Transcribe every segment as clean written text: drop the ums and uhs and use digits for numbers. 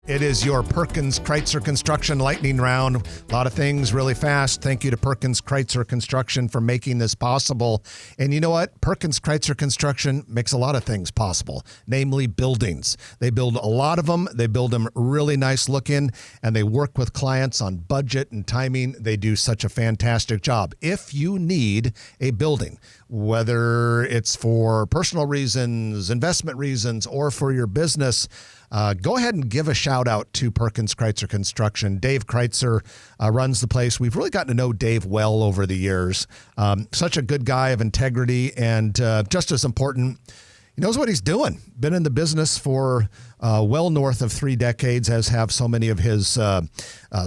It is your Perkins Kreitzer Construction lightning round. A lot of things really fast. Thank you to Perkins Kreitzer Construction for making this possible. And you know what? Perkins Kreitzer Construction makes a lot of things possible, namely buildings. They build a lot of them. They build them really nice looking, and they work with clients on budget and timing. They do such a fantastic job. If you need a building, whether it's for personal reasons, investment reasons, or for your business, go ahead and give a shout out to Perkins Kreitzer Construction. Dave Kreitzer runs the place. We've really gotten to know Dave well over the years. Such a good guy of integrity, and just as important, he knows what he's doing. Been in the business for well north of 3 decades, as have so many of his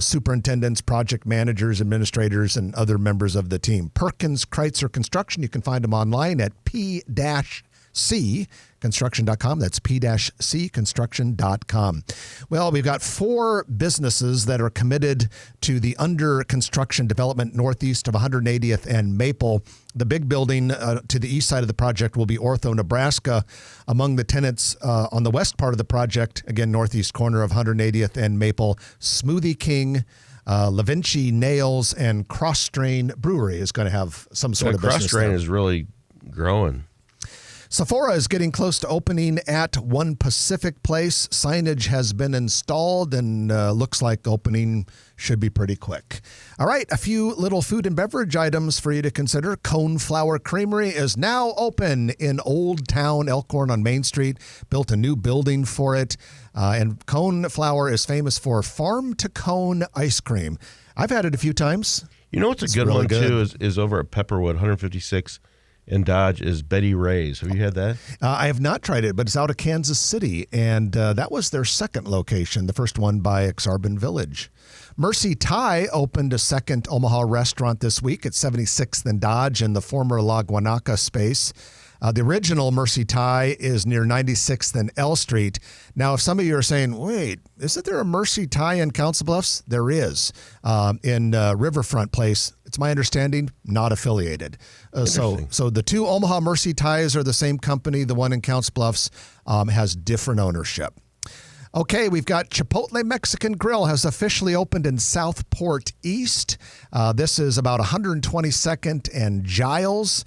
superintendents, project managers, administrators, and other members of the team. Perkins Kreitzer Construction. You can find them online at p-c construction.com. That's p-c construction.com. Well, we've got 4 businesses that are committed to the under construction development northeast of 180th and Maple. The big building to the east side of the project will be Ortho, Nebraska. Among the tenants on the west part of the project, again, northeast corner of 180th and Maple, Smoothie King, LaVinci Nails, and Cross Strain Brewery is going to have some sort of business. Cross Strain is really growing. Sephora is getting close to opening at One Pacific Place. Signage has been installed and looks like opening should be pretty quick. All right, a few little food and beverage items for you to consider. Cone Flour Creamery is now open in Old Town Elkhorn on Main Street. Built a new building for it. And Cone Flour is famous for farm-to-cone ice cream. I've had it a few times. You know what's a good one, too, is over at Pepperwood, 156 in Dodge, is Betty Ray's. Have you had that? I have not tried it, but it's out of Kansas City, and that was their second location, the first one by Exarban Village. Mercy Thai opened a second Omaha restaurant this week at 76th and Dodge in the former La Guanaca space. The original Mercy Thai is near 96th and L Street. Now, if some of you are saying, wait, isn't there a Mercy Thai in Council Bluffs? There is. In Riverfront Place, it's my understanding, not affiliated. So the 2 Omaha Mercy Thais are the same company. The one in Council Bluffs has different ownership. Okay, we've got Chipotle Mexican Grill has officially opened in Southport East. This is about 122nd and Giles.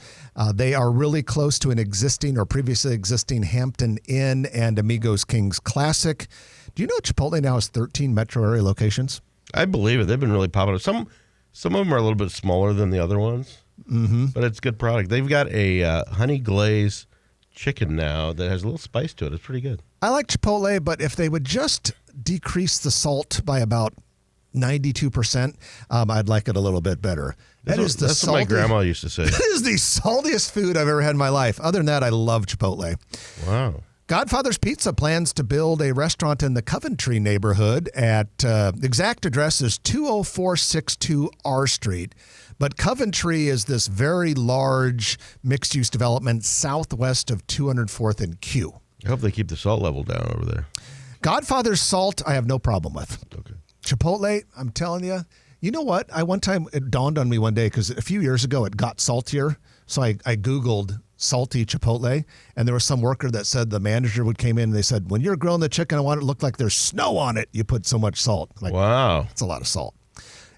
They are really close to an existing or previously existing Hampton Inn and Amigos Kings Classic. Do you know Chipotle now has 13 metro area locations? I believe it. They've been really popular. Some of them are a little bit smaller than the other ones, but it's a good product. They've got a honey glaze chicken now that has a little spice to it. It's pretty good. I like Chipotle, but if they would just decrease the salt by about 92%, I'd like it a little bit better. That's what my grandma used to say. That is the saltiest food I've ever had in my life. Other than that, I love Chipotle. Wow. Godfather's Pizza plans to build a restaurant in the Coventry neighborhood at the exact address is 20462 R Street. But Coventry is this very large mixed-use development southwest of 204th and Q. I hope they keep the salt level down over there. Godfather's salt, I have no problem with. Okay. Chipotle, I'm telling you. You know what? One time it dawned on me one day because a few years ago it got saltier. So I Googled salty Chipotle, and there was some worker that said the manager came in and they said, when you're grilling the chicken, I want it to look like there's snow on it. You put so much salt. I'm like, wow. That's a lot of salt.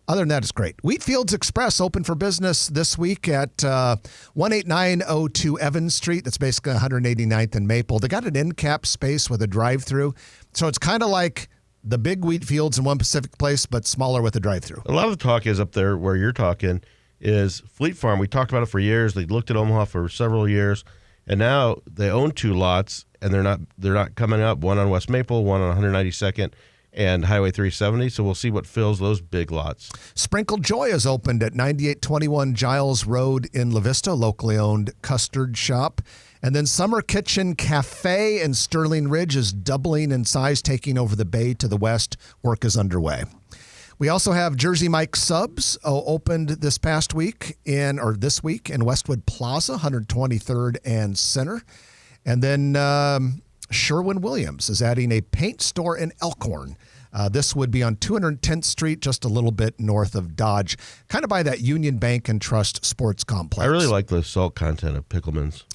Other than that, it's great. Wheatfields Express open for business this week at 18902 Evans Street. That's basically 189th and Maple. They got an end cap space with a drive-through. So it's kind of like the big Wheatfields in One Pacific Place, but smaller with a drive-through. A lot of the talk is up there where you're talking is Fleet Farm. We talked about it for years. They looked at Omaha for several years, and now they own 2 lots, and they're not coming up. One on West Maple, one on 192nd. And Highway 370, so we'll see what fills those big lots. Sprinkled Joy is opened at 9821 Giles Road in La Vista, locally owned custard shop. And then Summer Kitchen Cafe in Sterling Ridge is doubling in size, taking over the bay to the west. Work is underway. We also have Jersey Mike Subs opened this week in Westwood Plaza, 123rd and Center. And then Sherwin-Williams is adding a paint store in Elkhorn. This would be on 210th Street, just a little bit north of Dodge, kind of by that Union Bank and Trust Sports Complex. I really like the salt content of Pickleman's.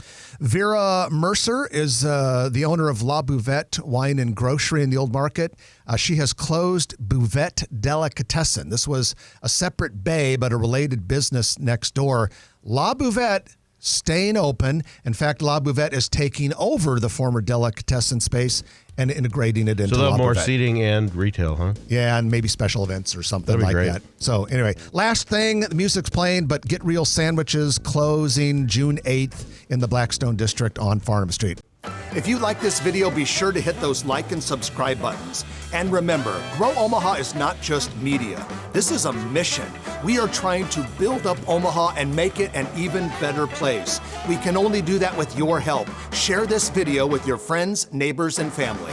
Vera Mercer is the owner of La Bouvette Wine and Grocery in the Old Market. She has closed Bouvette Delicatessen. This was a separate bay, but a related business next door. La Bouvette staying open. In fact, La Bouvette is taking over the former Delicatessen space and integrating it into So they'll La have more Bouvette. Seating and retail, huh? Yeah, and maybe special events or something That'd be like great. that. So anyway, last thing, the music's playing, but Get Real Sandwiches closing June 8th in the Blackstone District on Farnham Street. If you like this video, be sure to hit those like and subscribe buttons. And remember, Grow Omaha is not just media. This is a mission. We are trying to build up Omaha and make it an even better place. We can only do that with your help. Share this video with your friends, neighbors, and family.